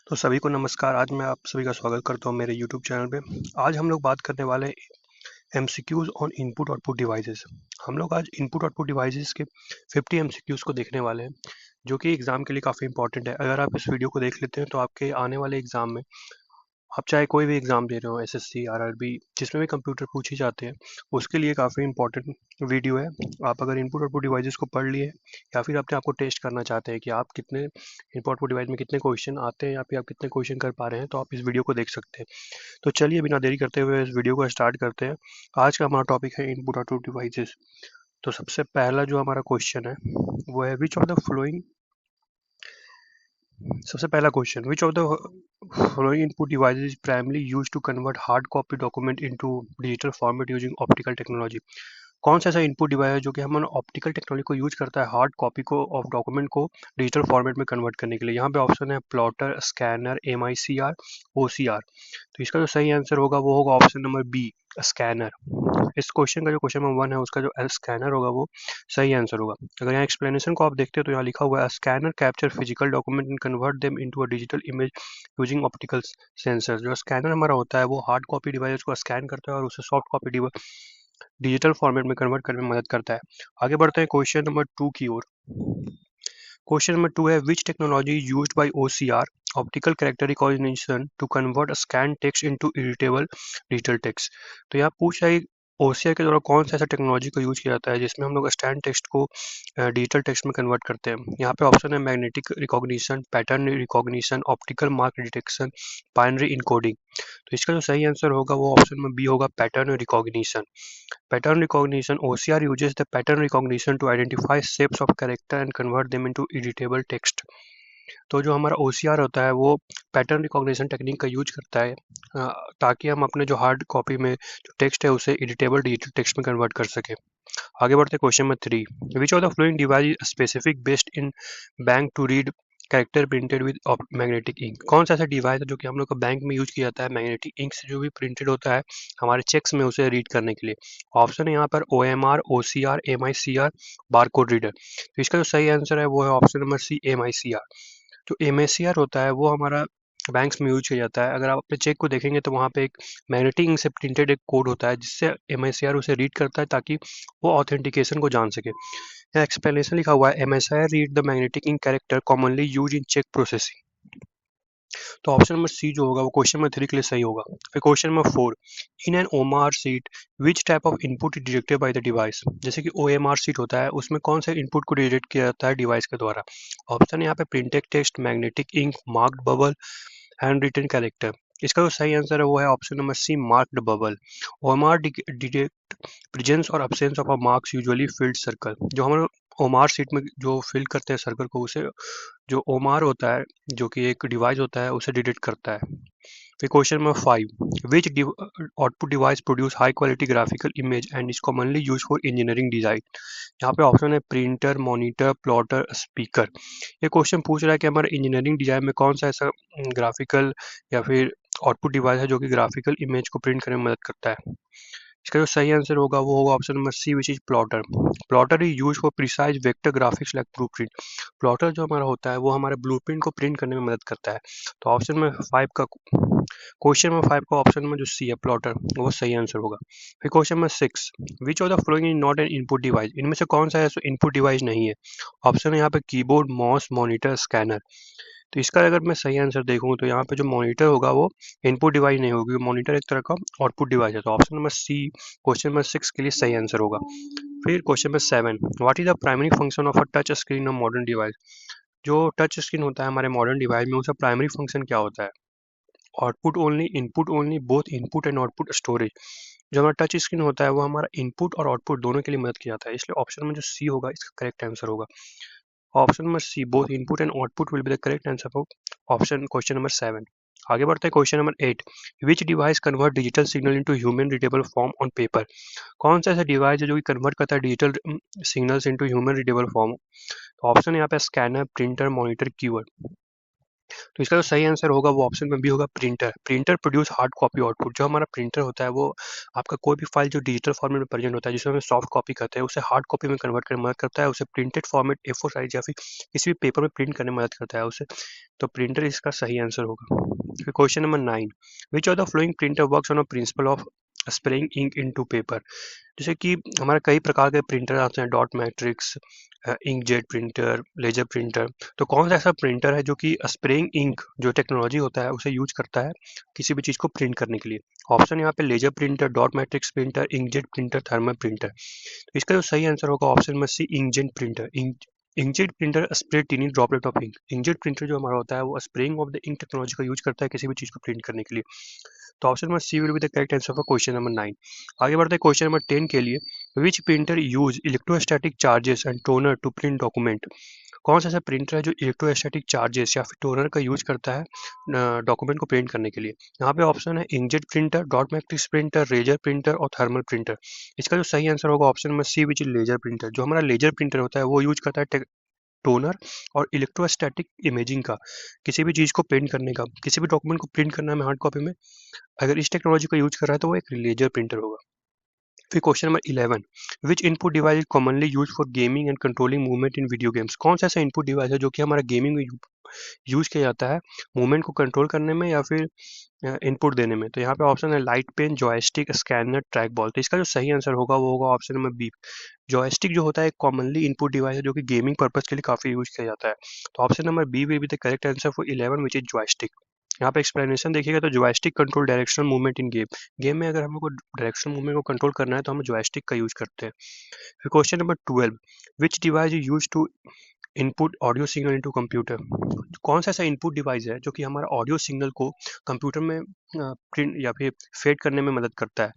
तो सभी को नमस्कार। आज मैं आप सभी का स्वागत करता हूं मेरे यूट्यूब चैनल पे। आज हम लोग बात करने वाले हैं MCQs on input output devices. हम लोग आज इनपुट आउटपुट डिवाइसेस के 50 एमसीक्यूज को देखने वाले हैं, जो कि एग्जाम के लिए काफ़ी इंपॉर्टेंट है। अगर आप इस वीडियो को देख लेते हैं तो आपके आने वाले एग्जाम में, आप चाहे कोई भी एग्ज़ाम दे रहे हो, एसएससी, आरआरबी, जिसमें भी कंप्यूटर पूछे जाते हैं, उसके लिए काफ़ी इंपॉर्टेंट वीडियो है। आप अगर इनपुट आउटपुट डिवाइसेस को पढ़ लिए या फिर अपने आप को टेस्ट करना चाहते हैं कि आप कितने इनपुट आउटपुट डिवाइस में कितने क्वेश्चन आते हैं या फिर आप कितने क्वेश्चन कर पा रहे हैं, तो आप इस वीडियो को देख सकते हैं। तो चलिए बिना देरी करते हुए इस वीडियो को स्टार्ट करते हैं। आज का हमारा टॉपिक है इनपुट आउटपुट डिवाइसेस। तो सबसे पहला जो हमारा क्वेश्चन है वो है विच ऑफ द फ्लोइंग सबसे पहला question, which of the following input devices is primarily used to convert hard copy document into digital format using optical technology? कौन सा ऐसा इनपुट डिवाइस है जो कि हम ऑप्टिकल टेक्नोलॉजी को यूज करता है हार्ड कॉपी को ऑफ डॉक्यूमेंट को डिजिटल फॉर्मेट में कन्वर्ट करने के लिए? यहाँ पे ऑप्शन है प्लॉटर, स्कैनर, MICR, OCR। तो इसका जो सही आंसर होगा वो होगा ऑप्शन नंबर बी, स्कैनर। इस क्वेश्चन का जो क्वेश्चन नंबर 1 है उसका जो स्कैनर होगा वो सही आंसर होगा। अगर यहाँ एक्सप्लेनेशन को आप देखते हो तो यहाँ लिखा हुआ है scanner capture physical document and convert them into a digital image using optical sensor. जो स्कैनर हमारा होता है वो हार्ड कॉपी डिवाइस को स्कैन करता है और उसे सॉफ्ट कॉपी डिजिटल फॉर्मेट में कन्वर्ट करने में मदद करता है। आगे बढ़ते हैं क्वेश्चन नंबर 2 की ओर। क्वेश्चन नंबर 2 है which technology used by OCR, optical character recognition, to convert scan text into editable digital text. तो यहाँ पूछ रहा है OCR के द्वारा कौन सा ऐसा टेक्नोलॉजी को यूज किया जाता है जिसमें हम लोग स्कैन टेक्स्ट को डिजिटल टेक्स्ट में कन्वर्ट करते हैं। यहाँ पे ऑप्शन है magnetic recognition, pattern recognition, optical mark detection, binary encoding. तो इसका जो सही आंसर होगा वो ऑप्शन में बी होगा, pattern recognition. Pattern recognition, OCR uses the pattern recognition to identify shapes of character and convert them into editable text। तो जो हमारा OCR होता है वो पैटर्न रिकॉग्निशन टेक्निक का यूज करता है ताकि हम अपने जो हार्ड कॉपी में जो टेक्स्ट है उसे एडिटेबल डिजिटल टेक्स्ट में कन्वर्ट कर सके। आगे बढ़ते question number 3, which of the following device specific based in bank to read character printed with magnetic ink? कौन सा ऐसा डिवाइस है जो कि हम लोग का बैंक में यूज किया जाता है मैग्नेटिक इंक से जो भी प्रिंटेड होता है हमारे चेक्स में उसे रीड करने के लिए? ऑप्शन है यहाँ पर OMR, OCR, MICR, barcode reader. तो इसका जो सही आंसर है वो है ऑप्शन नंबर सी, MICR। जो MICR होता है वो हमारा बैंक्स में यूज किया जाता है। अगर आप अपने चेक को देखेंगे तो वहाँ पे एक मैग्नेटिक इंक से प्रिंटेड एक कोड होता है जिससे MICR उसे रीड करता है ताकि वो ऑथेंटिकेशन को जान सके। यहाँ एक्सप्लेनेशन लिखा हुआ है MICR read the magnetic ink character commonly use in cheque processing. तो ऑप्शन नंबर सी जो होगा वो क्वेश्चन नंबर 3 के लिए सही होगा। फिर question number 4, in an OMR seat which type of input detected by the device? जैसे कि OMR सीट होता है उसमें कौन से इनपुट को डिटेक्ट किया जाता है डिवाइस के द्वारा? ऑप्शन है यहाँ पे printed text, magnetic ink, marked bubble, hand written character. इसका जो सही आंसर है वो है option number C, marked bubble. OMR detect presence और absence of a marks usually field circle. जो हम OMR सीट में जो फिल करते हैं सर्कल को उसे जो OMR होता है जो कि एक डिवाइस होता है उसे डिटेक्ट करता है। फिर question number 5, which output device produce high quality graphical image and is commonly use for engineering design? यहाँ पे ऑप्शन है प्रिंटर, मॉनिटर, प्लॉटर, स्पीकर। ये क्वेश्चन पूछ रहा है कि हमारे इंजीनियरिंग डिजाइन में कौन सा ऐसा ग्राफिकल या फिर आउटपुट डिवाइस है जो कि ग्राफिकल इमेज को प्रिंट करने में मदद करता है? इसका जो सही आंसर होगा वो होगा option number C, which is plotter. Plotter is use for precise vector graphics like blueprint. Plotter जो हमारा होता है वो हमारे ब्लूप्रिंट को प्रिंट करने में मदद करता है। तो ऑप्शन में 5 का क्वेश्चन नंबर 5 का ऑप्शन में जो सी है प्लॉटर वो सही आंसर होगा। फिर question number 6, which of the following is not an input device? इनमें से कौन सा है इनपुट डिवाइस नहीं है? ऑप्शन है यहाँ पे कीबोर्ड, माउस, मॉनिटर, स्कैनर। तो इसका अगर मैं सही आंसर देखूँ तो यहाँ पे जो मॉनिटर होगा वो इनपुट डिवाइस नहीं होगी, मॉनिटर एक तरह का आउटपुट डिवाइस है। तो option number C question number 6 के लिए सही आंसर होगा। फिर question number 7, what is the primary function of a touch screen of modern device? जो टच स्क्रीन होता है हमारे मॉडर्न डिवाइस में उसका प्राइमरी फंक्शन क्या होता है? Output only, input only, both input and output storage. जो हमारा टच स्क्रीन होता है वो हमारा इनपुट और आउटपुट दोनों के लिए मदद किया जाता है, इसलिए ऑप्शन में जो सी होगा इसका करेक्ट आंसर होगा। Option number C, both input and output will be the correct answer for option question number 7। आगे बढ़ते हैं question number 8, which device convert digital signal into human readable form on paper? कौन सा ऐसा device है जो कि कन्वर्ट करता है digital signals into human readable form? तो ऑप्शन है यहाँ पे स्कैनर, प्रिंटर, मॉनिटर, कीवर्ड। तो इसका जो सही आंसर होगा वो ऑप्शन में बी होगा, printer. Printer produce hard copy output. जो हमारा प्रिंटर होता है वो आपका कोई भी फाइल जो डिजिटल फॉर्मेट में प्रेजेंट होता है, जिसे हम सॉफ्ट कॉपी करते हैं, उसे हार्ड कॉपी में कन्वर्ट करने में मदद करता है, उसे प्रिंटेड फॉर्मेट A4 साइज या फिर किसी भी पेपर में प्रिंट करने में मदद करता है उसे। तो प्रिंटर इसका सही आंसर होगा। फिर question number 9, which of the following printer works on a principle of spraying ink into paper. जैसे कि हमारे कई प्रकार के प्रिंटर आते हैं, dot matrix, inkjet printer, laser printer. तो कौन सा ऐसा प्रिंटर है जो कि स्प्रेइंग इंक जो टेक्नोलॉजी होता है उसे यूज करता है किसी भी चीज़ को प्रिंट करने के लिए? ऑप्शन यहाँ पे laser printer, dot matrix printer, inkjet printer, thermal printer. तो इसका जो सही आंसर होगा ऑप्शन में C, inkjet printer. Inkjet printer spray tiny droplet of ink. Inkjet printer जो हमारा होता है वो spraying of the ink technology का यूज करता है किसी भी चीज़ को प्रिंट करने के लिए। तो option number C will be the correct answer for question number 9। आगे बढ़ते हैं क्वेश्चन नंबर 10 के लिए। Which printer use electrostatic charges and toner to print document. कौन सा ऐसा प्रिंटर है जो इलेक्ट्रोस्टैटिक चार्जेस या फिर टोनर का यूज करता है डॉक्यूमेंट को प्रिंट करने के लिए? यहाँ पे ऑप्शन है inkjet printer, dot matrix printer, laser printer और थर्मल प्रिंटर। इसका जो सही आंसर होगा option number C which is laser printer. जो हमारा लेजर प्रिंटर होता है वो यूज करता है टोनर और इलेक्ट्रोस्टैटिक इमेजिंग का, किसी भी चीज़ को प्रिंट करने का, किसी भी डॉक्यूमेंट को प्रिंट करना है हार्ड कॉपी में, अगर इस टेक्नोलॉजी का यूज कर रहा है तो वो एक लेजर प्रिंटर होगा। फिर question number 11, which input device is commonly use for gaming and controlling movement in video games. कौन सा ऐसा इनपुट डिवाइस है जो कि हमारा गेमिंग में यूज किया जाता है मूवमेंट को कंट्रोल करने में या फिर इनपुट देने में? तो यहाँ पे ऑप्शन है light pen, joystick, scanner, track ball. तो इसका जो सही आंसर होगा वो होगा ऑप्शन नंबर बी। जॉयस्टिक जो होता है एक कॉमनली इनपुट डिवाइस है जो कि गेमिंग पर्पज के लिए काफी यूज किया जाता है। तो option number B will be the correct answer for 11 which is joystick. यहाँ पे एक्सप्लेनेशन देखिएगा तो joystick control directional movement in game. Game में अगर हमको डायरेक्शनल मूवमेंट को कंट्रोल करना है तो हम जॉयस्टिक का यूज करते हैं। फिर question number 12, which device is use to input audio signal into computer. कौन सा ऐसा इनपुट डिवाइस है जो कि हमारा ऑडियो सिग्नल को कंप्यूटर में प्रिंट या फिर फेड करने में मदद करता है?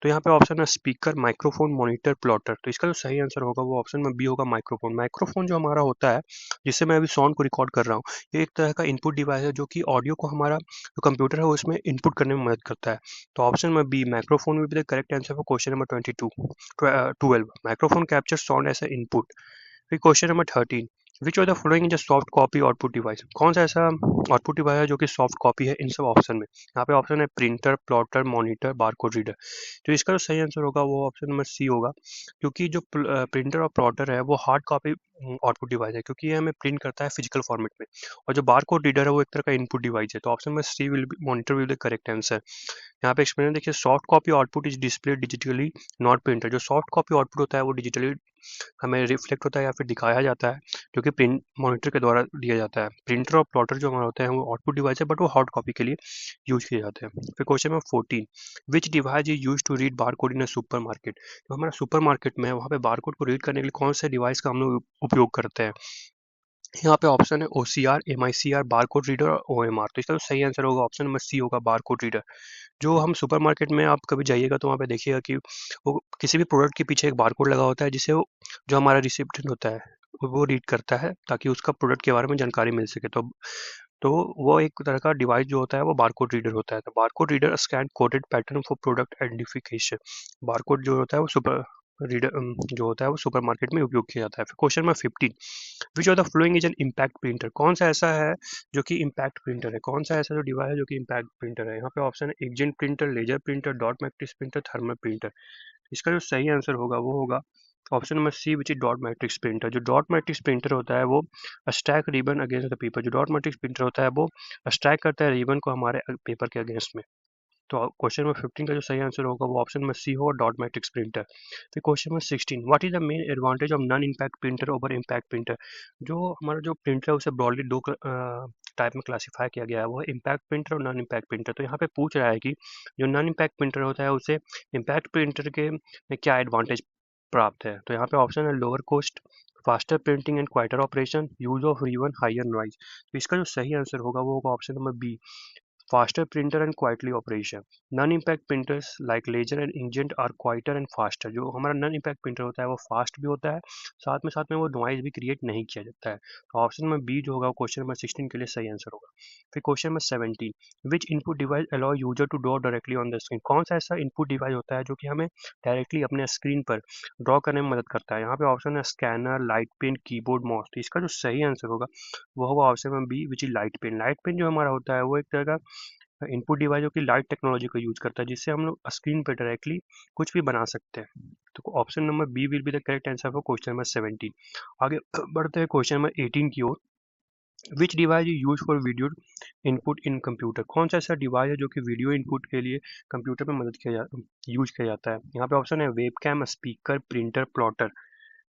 तो यहाँ पे ऑप्शन है स्पीकर, माइक्रोफोन, मॉनिटर, प्लॉटर। तो इसका जो सही आंसर होगा वो ऑप्शन में बी होगा, माइक्रोफोन। माइक्रोफोन जो हमारा होता है जिससे मैं अभी साउंड को रिकॉर्ड कर रहा हूँ, ये एक तरह का इनपुट डिवाइस है जो कि ऑडियो को हमारा जो कंप्यूटर है उसमें इनपुट करने में मदद करता है। तो ऑप्शन में B, microphone will be the correct answer for question number 12। Microphone capture sound as a input. फिर question number 13, which of the following is a soft copy output device. कौन सा ऐसा आउटपुट डिवाइस है जो कि soft copy है इन सब option में? यहाँ पे ऑप्शन है printer, plotter, monitor, barcode reader. तो इसका जो सही आंसर होगा वो ऑप्शन नंबर सी होगा, क्योंकि जो प्रिंटर और प्लॉटर है वो हार्ड कॉपी आउटपुट डिवाइस है क्योंकि ये हमें प्रिंट करता है फिजिकल फॉर्मेट में। और जो बारकोड रीडर है वो एक तरह का इनपुट डिवाइस है। तो option number C will be, monitor will be the correct answer. यहाँ पे एक्सप्लेन देखिए, soft copy output is display digitally not printer. जो सॉफ्ट कॉपी आउटपुट होता है वो डिजिटली हमें रिफ्लेक्ट होता है या फिर दिखाया जाता है जो कि प्रिंट मॉनिटर के द्वारा दिया जाता है। प्रिंटर और प्लॉटर जो हमारे होते हैं वो आउटपुट डिवाइस है बट वो हार्ड कॉपी के लिए यूज किए जाते हैं। फिर question number 14, which device is use to read bar code in a super market. जो हमारा सुपर मार्केट में है वहाँ पे बार कोड को रीड करने के लिए कौन से डिवाइस का हम लोग उपयोग करते हैं? यहाँ पे ऑप्शन है OCR, MICR, bar code reader और OMR। तो इसका जो सही आंसर होगा ऑप्शन नंबर सी होगा, बार कोड रीडर। जो हम सुपरमार्केट में आप कभी जाइएगा तो वहाँ पे देखिएगा कि वो किसी भी प्रोडक्ट के पीछे एक बारकोड लगा होता है जिसे जो हमारा रिसिप्टेंट होता है वो रीड करता है ताकि उसका प्रोडक्ट के बारे में जानकारी मिल सके। तो वो एक तरह का डिवाइस जो होता है वो बारकोड रीडर होता है। तो barcode reader scan coded pattern for product identification. Barcode जो होता है वो सुपर रीडर जो होता है वो सुपरमार्केट में उपयोग किया जाता है। फिर question number 15, which of the following is an impact printer. कौन सा ऐसा है जो कि इम्पैक्ट प्रिंटर है? कौन सा ऐसा जो डिवाइस है जो कि इम्पैक्ट प्रिंटर है? यहाँ पे ऑप्शन है inkjet printer, laser printer, dot matrix printer, thermal printer. इसका जो सही आंसर होगा वो होगा option number C which is dot matrix printer. जो डॉट मैट्रिक्स प्रिंटर होता है वो stack ribbon against the paper. जो डॉट मैट्रिक्स प्रिंटर होता है वो स्टैक करता है रिबन को हमारे पेपर के अगेंस्ट में। तो क्वेश्चन नंबर 15 का जो सही आंसर होगा वो ऑप्शन नंबर सी होगा, डॉट मैट्रिक्स प्रिंटर। फिर question number 16, what is the main advantage of non impact printer over impact printer. जो हमारा जो प्रिंटर है उसे ब्रॉडली दो टाइप में क्लासीफाई किया गया है, वो है इम्पैक्ट प्रिंटर और नॉन इम्पैक्ट प्रिंटर। तो यहाँ पे पूछ रहा है कि जो नॉन इम्पैक्ट प्रिंटर होता है उसे इम्पैक्ट प्रिंटर के में क्या एडवांटेज प्राप्त है? तो यहाँ पे ऑप्शन है lower cost, faster printing and quieter operation, use of ribbon, higher noise. तो इसका जो सही आंसर होगा वो होगा option number B, faster printer and quietly operation. Non impact printers like laser and inkjet are quieter and faster. जो हमारा non impact printer होता है वो फास्ट भी होता है, साथ में वो नॉइज भी क्रिएट नहीं किया जाता है। तो ऑप्शन नंबर बी जो होगा क्वेश्चन नंबर 16 के लिए सही आंसर होगा। फिर question number 17, which input device allow user to draw directly on the screen. कौन सा ऐसा इनपुट डिवाइस होता है जो कि हमें डायरेक्टली अपने स्क्रीन पर ड्रॉ करने में मदद करता है। यहाँ पे ऑप्शन है scanner, light pen, keyboard, mouse. तो इसका जो सही आंसर होगा वो होगा option number B which is light pen. Light pen जो हमारा होता है वो एक तरह का इनपुट डिवाइस जो कि लाइट टेक्नोलॉजी का यूज करता है, जिससे हम लोग स्क्रीन पर डायरेक्टली कुछ भी बना सकते हैं। तो option number B will be the correct answer for question number 17। आगे बढ़ते हैं क्वेश्चन नंबर 18 की ओर। Which device is use for video input in computer. कौन सा ऐसा डिवाइस है जो कि वीडियो इनपुट के लिए कंप्यूटर में यूज किया जाता है। यहाँ पे ऑप्शन है web cam, speaker, printer, plotter.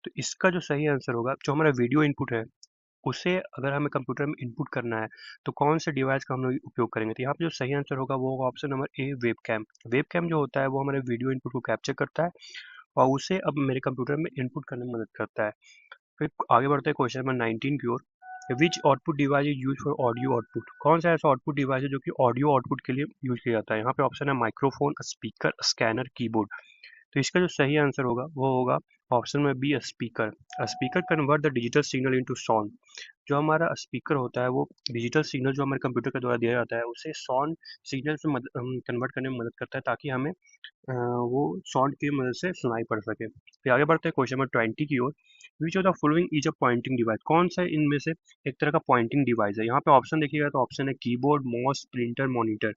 तो इसका जो सही आंसर होगा, जो हमारा वीडियो इनपुट है उसे अगर हमें कंप्यूटर में इनपुट करना है तो कौन से डिवाइस का हम लोग उपयोग करेंगे। तो यहाँ पे जो सही आंसर होगा वो होगा option number A web cam. Web cam जो होता है वो हमारे वीडियो इनपुट को कैप्चर करता है और उसे अब मेरे कंप्यूटर में इनपुट करने में मदद करता है। फिर आगे बढ़ते हैं क्वेश्चन नंबर 19 की ओर। Which output device is use for audio output. कौन सा ऐसा आउटपुट डिवाइस है जो कि ऑडियो आउटपुट के लिए यूज किया जाता है। यहाँ पे ऑप्शन है माइक्रोफोन, स्पीकर, स्कैनर, कीबोर्ड। तो इसका जो सही आंसर होगा वो होगा ऑप्शन में B speaker. Speaker convert the digital signal into sound. जो हमारा स्पीकर होता है वो डिजिटल सिग्नल जो हमारे कंप्यूटर के द्वारा दिया जाता है उसे साउंड सिग्नल से कन्वर्ट करने में मदद करता है, ताकि हमें वो साउंड की मदद से सुनाई पड़ सके। फिर आगे बढ़ते हैं क्वेश्चन नंबर 20 की ओर। Which of the following is a pointing device. कौन सा इनमें से एक तरह का पॉइंटिंग डिवाइस है। यहाँ पे ऑप्शन देखिएगा तो ऑप्शन है कीबोर्ड, माउस, प्रिंटर, मॉनिटर।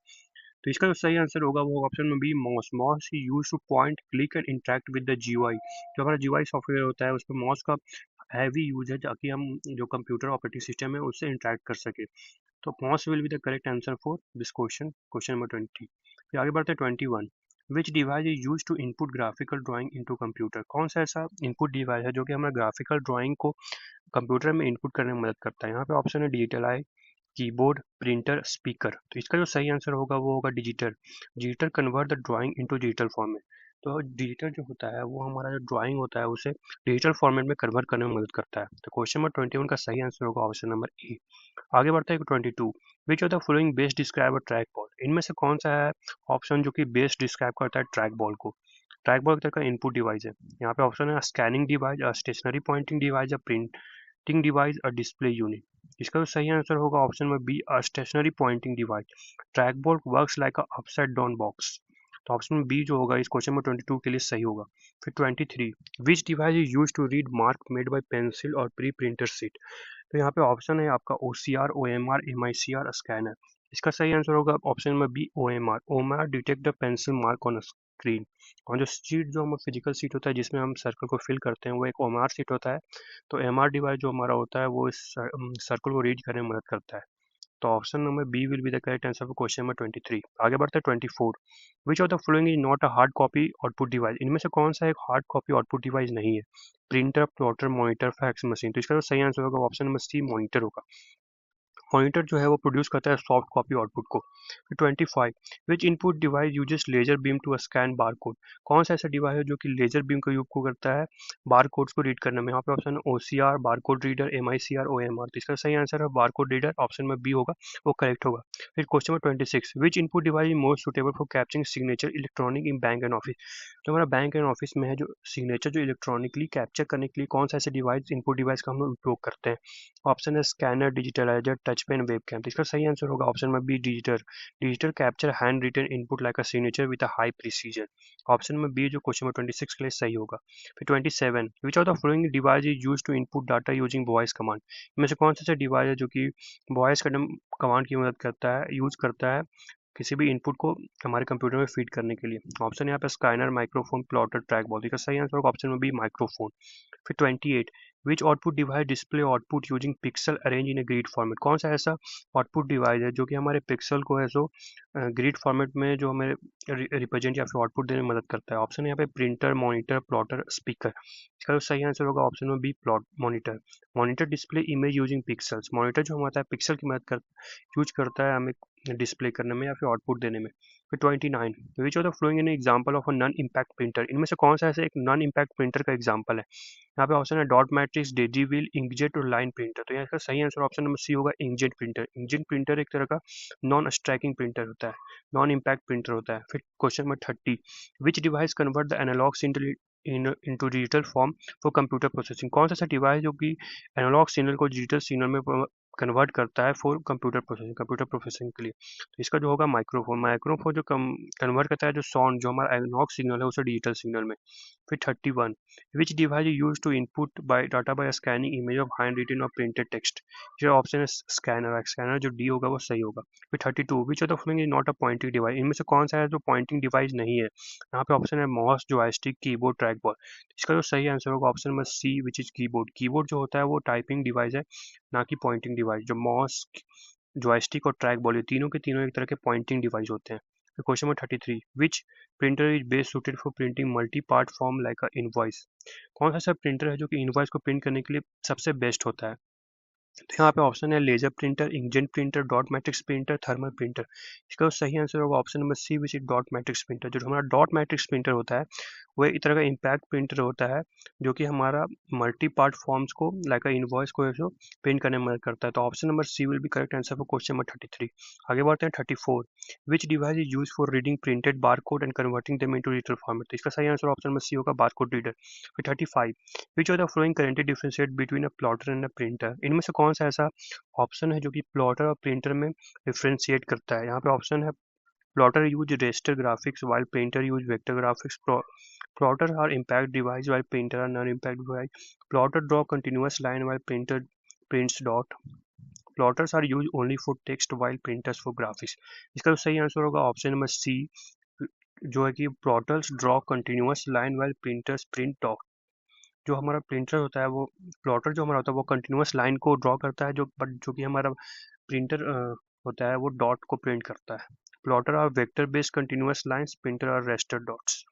तो इसका जो सही आंसर होगा वो ऑप्शन में बी माउस। माउस ही use to point, click and interact with the GUI. जो हमारा जीयूआई सॉफ्टवेयर होता है उसमें माउस का हैवी यूज है, ताकि हम जो कंप्यूटर ऑपरेटिंग सिस्टम है उससे इंटरेक्ट कर सके। तो mouse will be the correct answer for this question, question number 20। फिर आगे बढ़ते हैं 21। Which device is use to input graphical drawing into computer. कौन सा ऐसा इनपुट डिवाइस है जो कि हमारा ग्राफिकल ड्राइंग को कंप्यूटर में इनपुट करने में मदद करता है। यहाँ पे ऑप्शन है digital eye, keyboard, printer, speaker. तो इसका जो सही आंसर होगा वो होगा digital. Digital convert the drawing into digital format. तो डिजिटल जो होता है वो हमारा जो ड्राइंग होता है उसे डिजिटल फॉर्मेट में कन्वर्ट करने में मदद करता है। तो क्वेश्चन नंबर 21 का सही आंसर होगा ऑप्शन नंबर ए। आगे बढ़ते हैं 22। विच of the following best describe a track ball. इनमें से कौन सा है ऑप्शन जो कि बेस्ट डिस्क्राइब करता है ट्रैक बॉल को। ट्रैक बॉल एक तरह का इनपुट डिवाइस है। यहाँ पे ऑप्शन है scanning device, stationary pointing device, या प्रिंटिंग डिवाइस, और डिस्प्ले यूनिट। इसका जो सही आंसर होगा ऑप्शन में B stationary pointing device. Track ball works like a upside down box. तो ऑप्शन में बी जो होगा इस क्वेश्चन में 22 के लिए सही होगा। फिर 23, which device is use to read mark made by pencil और प्री प्रिंटर शीट। तो यहाँ पे ऑप्शन है आपका OCR, OMR, MICR, स्कैनर। इसका सही आंसर होगा ऑप्शन में B OMR। OMR detect the pencil mark on screen. और जो शीट जो हमारा फिजिकल शीट होता है जिसमें हम सर्कल को फिल करते हैं वो एक OMR शीट होता है। तो MR डिवाइस जो हमारा होता है वो इस सर्कल को रीड करने में मदद करता है। तो option number B will be the correct answer for question number 23। आगे बढ़ते हैं 24। Which of the following is not a hard copy output device. इनमें से कौन सा एक हार्ड कॉपी आउटपुट डिवाइस नहीं है। Printer, plotter, monitor, fax machine. तो इसका जो सही आंसर होगा ऑप्शन नंबर सी मॉनिटर होगा। मॉनिटर जो है वो प्रोड्यूस करता है सॉफ्ट कॉपी आउटपुट को। फिर 25, which input device uses laser beam to scan bar code. कौन सा ऐसा डिवाइस है जो कि लेजर बीम का उपयोग करता है बार कोड्स को रीड करने में। यहाँ पे ऑप्शन है OCR, bar code reader, MICR, OMR। तो इसका सही आंसर है बार कोड रीडर, ऑप्शन में बी होगा वो करेक्ट होगा। फिर question number 26, which input device is most suitable for capturing signature electronic in bank and office. जो हमारा बैंक एंड ऑफिस में है जो सिग्नेचर जो इलेक्ट्रॉनिकली कैप्चर करने के लिए कौन सा ऐसे डिवाइस इनपुट डिवाइस का हम लोग उपयोग करते हैं। ऑप्शन है scanner, digitizer, touch pen, webcam. तो इसका सही आंसर होगा ऑप्शन में B digital. Digital capture hand written input like a signature with a high precision. Option में बी जो क्वेश्चन में 26 के लिए सही होगा। फिर 27, which of the following device is use to input data using voice command. इनमें से कौन सा ऐसा डिवाइस है जो कि वॉइस कमांड की मदद करता है, यूज करता है किसी भी इनपुट को हमारे कंप्यूटर में फीड करने के लिए। ऑप्शन यहाँ पे scanner, microphone, plotter, track ball. इसका सही आंसर होगा ऑप्शन में बी माइक्रोफोन। फिर 28, which output device display output using pixel arrange in a grid format. कौन सा ऐसा आउटपुट डिवाइस है जो कि हमारे पिक्सल को है सो ग्रिड फॉर्मेट में जो हमें रिप्रेजेंट या फिर आउटपुट देने में मदद करता है। ऑप्शन यहाँ पे प्रिंटर, मॉनिटर, प्लॉटर, स्पीकर। इसका जो सही आंसर होगा ऑप्शन में B plot monitor. Monitor display image using pixels. Monitor जो हमारा पिक्सल की मदद कर यूज करता है हमें डिस्प्ले करने में या फिर आउटपुट देने में। फिर 29 which of the following in example of a non impact printer, इनमें से कौन सा ऐसे एक नॉन इम्पैक्ट प्रिंटर का एग्जांपल है। यहाँ पे ऑप्शन है डॉट मैट्रिक्स, डेजीविल, इंकजेट और लाइन प्रिंटर। तो यहाँ इसका सही आंसर ऑप्शन नंबर सी होगा, इंकजेट प्रिंटर। इंकजेट प्रिंटर एक तरह का नॉन स्ट्राइकिंग प्रिंटर होता है, नॉन इम्पैक्ट प्रिंटर होता है। फिर question number 30, which device convert the analogues into digital form for computer processing, कौन सा ऐसा डिवाइस जो कि एनालॉग सिग्नल को डिजिटल सिग्नल में कन्वर्ट करता है फॉर कंप्यूटर प्रोसेसिंग के लिए। तो इसका जो होगा माइक्रोफोन। माइक्रोफोन जो कन्वर्ट करता है जो साउंड, जो हमारा एनालॉग सिग्नल है उसे डिजिटल सिग्नल में। फिर 31, which device use to input by data by scanning image of hand written और प्रिंटेड टेक्स्ट। ये ऑप्शन है स्कैनर। स्कैनर जो डी होगा वो सही होगा। फिर 32, which of the following is not a pointing device, इनमें से कौन सा है जो पॉइंटिंग डिवाइस नहीं है। यहाँ पे ऑप्शन है mouse, joystick, keyboard, track ball. इसका जो सही आंसर होगा option number C which is keyboard. Keyboard जो होता है वो टाइपिंग डिवाइस है, ना कि पॉइंटिंग डिवाइस। जो माउस, जॉयस्टिक और ट्रैक बॉल, ये तीनों के तीनों एक तरह के पॉइंटिंग डिवाइस होते हैं। Question number 33, which printer is best suited for printing multi part form like a invoice, कौन सा ऐसा प्रिंटर है जो कि इनवॉइस को प्रिंट करने के लिए सबसे बेस्ट होता है। तो यहाँ पे ऑप्शन है laser printer, inkjet printer, dot matrix printer, thermal printer. इसका जो सही आंसर होगा option number C which is dot matrix printer. जो हमारा डॉट मैट्रिक्स प्रिंटर होता है वो एक तरह का इम्पैक्ट प्रिंटर होता है जो कि हमारा मल्टी पार्ट फॉर्म्स को लाइक इनवॉइस को ऐसे प्रिंट करने में मदद करता है। तो option number C will be correct answer for question number 33। आगे बढ़ते हैं 34, which device is use for reading printed bar code and converting them into digital format. तो इसका सही आंसर ऑप्शन नंबर सी होगा, बार कोड रीडर। फिर 35, विच of the flowing currently differentiate between a plotter and a printer, इनमें से कौन सा ऐसा ऑप्शन है जो कि प्लॉटर और प्रिंटर में डिफरेंशिएट करता है। यहाँ पे ऑप्शन है plotter use raster graphics while printer use vector graphics. Plotter are impact device while printer are non impact device. Plotter draw continuous line while printer prints dot. Plotters are use only for text while printers for graphics. इसका जो सही answer होगा option number C, जो है कि plotters draw continuous line while printers print dot. जो हमारा printer होता है वो, प्लॉटर जो हमारा होता है वो कंटिन्यूअस लाइन को ड्रॉ करता है, जो कि हमारा प्रिंटर होता है वो डॉट को प्रिंट करता है। Plotter are vector based continuous lines, printer are raster dots.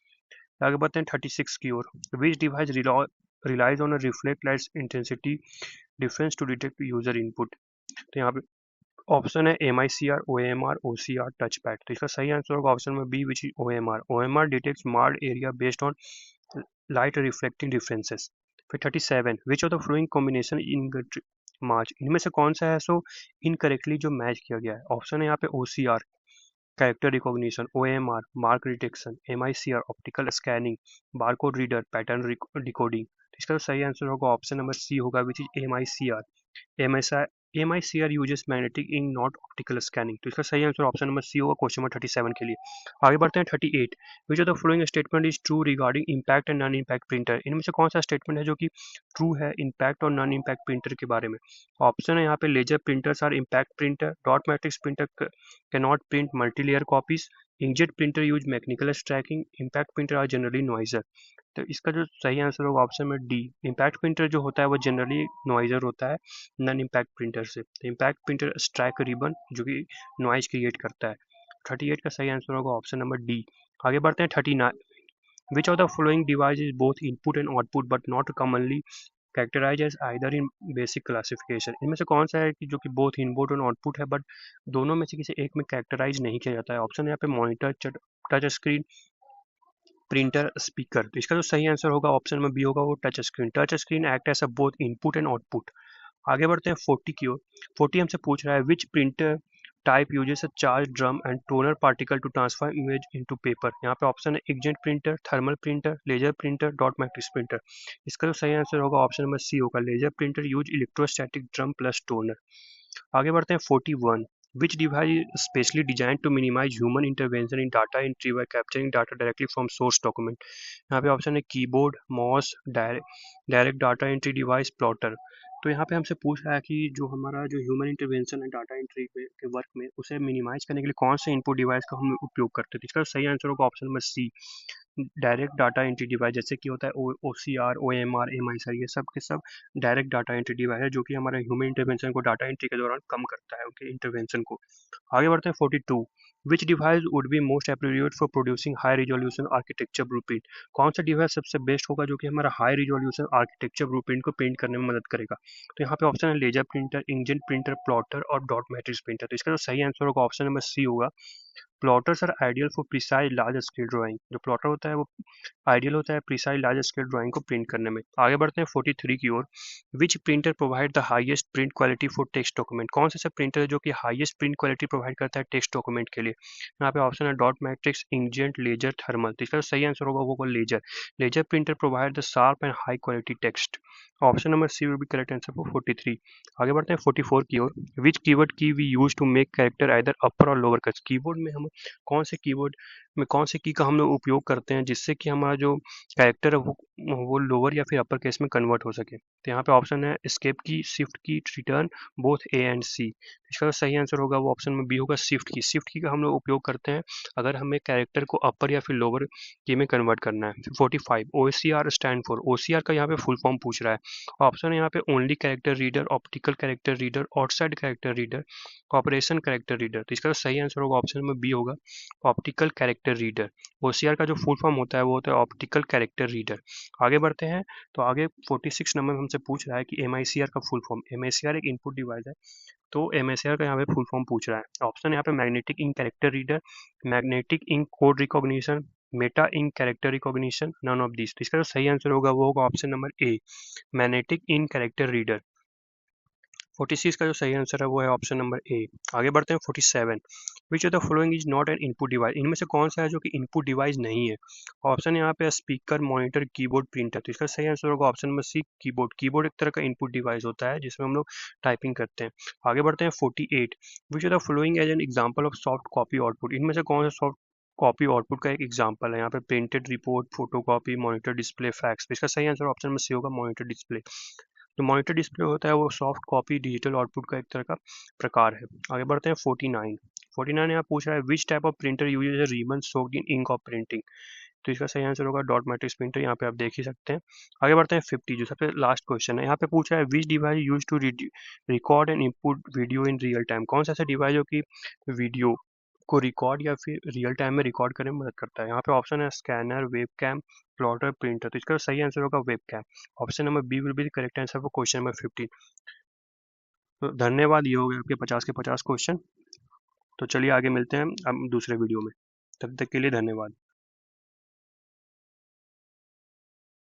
आगे बढ़ते हैं 36 की ओर, which device relies on a reflect light intensity difference to detect user input. तो यहाँ पे ऑप्शन है M I C R, O M R, O C R, touch pad. तो इसका सही आंसर होगा ऑप्शन में B which is O M R. O M R detects marked area based on light reflecting differences. फिर 37, which of the following combination in march, इनमें से कौन सा है सो इनकरेक्टली जो मैच किया गया है। ऑप्शन है यहाँ पे O C R, character recognition, O M R, mark detection, M I C R, optical scanning, barcode reader, pattern decoding. इसका जो सही आंसर होगा ऑप्शन नंबर सी होगा which is M I C R. MICR uses magnetic ink not optical scanning। तो इसका सही answer option number C होगा question number 37 के लिए। आगे बढ़ते हैं 38, विच of the following statement is true regarding impact and non impact printer, इनमें से कौन सा स्टेटमेंट है जो कि ट्रू है इम्पैक्ट और नॉन इम्पैक्ट प्रिंटर के बारे में। ऑप्शन है यहाँ पे laser printers are impact printer, dot matrix printer can not print multi layer copies, inkjet printer use mechanical striking, impact printer are generally noisier. तो इसका जो सही आंसर होगा ऑप्शन में डी, इम्पैक्ट प्रिंटर जो होता है वो जनरली नॉइजर होता है नॉन इम्पैक्ट प्रिंटर से। तो इम्पैक्ट प्रिंटर स्ट्राइक रिबन जो कि नॉइज क्रिएट करता है। 38 का सही आंसर होगा ऑप्शन नंबर डी। आगे बढ़ते हैं 39, which of the following device is both input and output but not commonly characterize as either in basic classification, इनमें से कौन सा है कि जो कि बोथ इनपुट और आउटपुट है बट दोनों में से किसी एक में कैरेक्टराइज नहीं किया जाता है। ऑप्शन यहाँ पे monitor, touch screen, printer, speaker. तो इसका जो सही आंसर होगा ऑप्शन में बी होगा, वो touch screen. Touch screen act as a both input and output. आगे बढ़ते हैं 40 की ओर। 40 हमसे पूछ रहा है which printer type uses a charge drum and toner particle to transfer image into paper. यहाँ पे ऑप्शन है inkjet printer, thermal printer, laser printer, dot matrix printer. इसका जो सही आंसर होगा ऑप्शन नंबर सी होगा, laser printer use electrostatic drum plus toner. आगे बढ़ते हैं 41, which device is specially designed to minimize human intervention in data entry by capturing data directly from source document। यहाँ पे ऑप्शन है keyboard, mouse, direct data entry device, plotter. तो यहाँ पे हमसे पूछ रहा है कि जो हमारा जो ह्यूमन इंटरवेंशन है डाटा एंट्री के वर्क में उसे मिनिमाइज करने के लिए कौन से इनपुट डिवाइस का हम उपयोग करते हैं। तो इसका सही आंसर होगा option number C, direct data entry device. जैसे कि होता है O C R, O M R, M I C R, ये सब के सब डायरेक्ट डाटा एंट्री डिवाइस है जो कि हमारे ह्यूमन इंटरवेंशन को डाटा एंट्री के दौरान कम करता है, उनके इंटरवेंशन को। आगे बढ़ते हैं 42, which device would be most appropriate for producing high resolution architecture blueprint, कौन सा डिवाइस सबसे बेस्ट होगा जो कि हमारा हाई रिजोल्यूशन आर्किटेक्चर ब्लूप्रिंट को प्रिंट करने में मदद करेगा। तो यहाँ पे ऑप्शन है laser printer, inkjet printer, plotter और डॉट मैट्रिक्स प्रिंटर। तो इसका जो सही आंसर होगा ऑप्शन नंबर सी होगा, plotters are ideal for precise large scale drawing. जो प्लॉटर होता है वो आइडियल होता है प्रिसाइज लार्ज स्केल ड्राइंग को प्रिंट करने में। आगे बढ़ते हैं 43 की ओर। Which printer provide the highest print quality for text document. कौन सा ऐसा प्रिंटर है जो कि हाईएस्ट प्रिंट क्वालिटी प्रोवाइड करता है टेक्स्ट डॉक्यूमेंट के लिए। यहाँ पे ऑप्शन है dot matrix, inkjet, laser, thermal. तो इसका सही आंसर होगा वो laser. Laser printer provide the sharp and high quality text. Option number C will be correct answer for 43। आगे बढ़ते हैं 44 की ओर। Which keyword key we use to make character either upper और लोअर केस। कीबोर्ड में हम कौन से कीवर्ड में कौन से की का हम लोग उपयोग करते हैं जिससे कि हमारा जो कैरेक्टर है वो लोअर या फिर अपर केस में कन्वर्ट हो सके। तो यहाँ पे ऑप्शन है एस्केप की, शिफ्ट की, रिटर्न, बोथ ए एंड सी। इसका जो सही आंसर होगा वो ऑप्शन में बी होगा शिफ्ट की। शिफ्ट की का हम लोग उपयोग करते हैं अगर हमें कैरेक्टर को अपर या फिर लोअर की में कन्वर्ट करना है। 45 OCR स्टैंड फॉर। OCR का यहाँ पे फुल फॉर्म पूछ रहा है। ऑप्शन है यहाँ पे only character reader, optical character reader, outside character reader, operation character reader. तो इसका जो सही आंसर होगा ऑप्शन में बी होगा ऑप्टिकल कैरेक्टर रीडर। OCR का जो फुल फॉर्म होता है वो होता है ऑप्टिकल कैरेक्टर रीडर। आगे बढ़ते हैं तो आगे 46 नंबर में हमसे पूछ रहा है कि MICR का फुल फॉर्म। MICR एक इनपुट डिवाइस है तो MICR का यहाँ पे फुल फॉर्म पूछ रहा है। ऑप्शन यहाँ पे magnetic ink character reader, magnetic ink code recognition, meta ink character recognition, none of this. तो इसका जो सही आंसर होगा वो होगा option number A, magnetic ink character reader. 46 का जो सही आंसर है वो है ऑप्शन नंबर ए। आगे बढ़ते हैं 47। विच of the following is not an input device. इनमें से कौन सा है जो कि इनपुट डिवाइस नहीं है। ऑप्शन यहाँ पे स्पीकर, मॉनिटर, कीबोर्ड, प्रिंटर। तो इसका सही आंसर होगा option number C, keyboard. Keyboard एक तरह का इनपुट डिवाइस होता है जिसमें हम लोग टाइपिंग करते हैं। आगे बढ़ते हैं 48। Which of the following as an example of soft copy output. इनमें से कौन सा सॉफ्ट कॉपी आउटपुट का एक एग्जाम्पल है। यहाँ पे printed report, photo copy, monitor display, fax. इसका सही आंसर ऑप्शन में सी होगा मॉनिटर डिस्प्ले। जो मॉनिटर डिस्प्ले होता है वो सॉफ्ट कॉपी डिजिटल आउटपुट का एक तरह का प्रकार है। आगे बढ़ते हैं 49। 49 यहाँ पूछ रहा है which type of printer uses ribbon soaked in ink of printing. तो इसका सही आंसर होगा डॉट मैट्रिक्स प्रिंटर। यहाँ पे आप देख ही सकते हैं। आगे बढ़ते हैं 50 जो सबसे लास्ट क्वेश्चन है। यहाँ पे पूछा है which device use to record and input video in real time. कौन सा ऐसा डिवाइस जो कि वीडियो को रिकॉर्ड या फिर रियल टाइम में रिकॉर्ड करने में मदद करता है। यहाँ पे ऑप्शन है scanner, web cam, plotter, printer. तो इसका सही आंसर होगा web cam. Option number B will be the correct answer for question number 15। तो धन्यवाद, ये हो गए आपके 50 के 50 क्वेश्चन। तो चलिए आगे मिलते हैं अब दूसरे वीडियो में। तब तक के लिए धन्यवाद।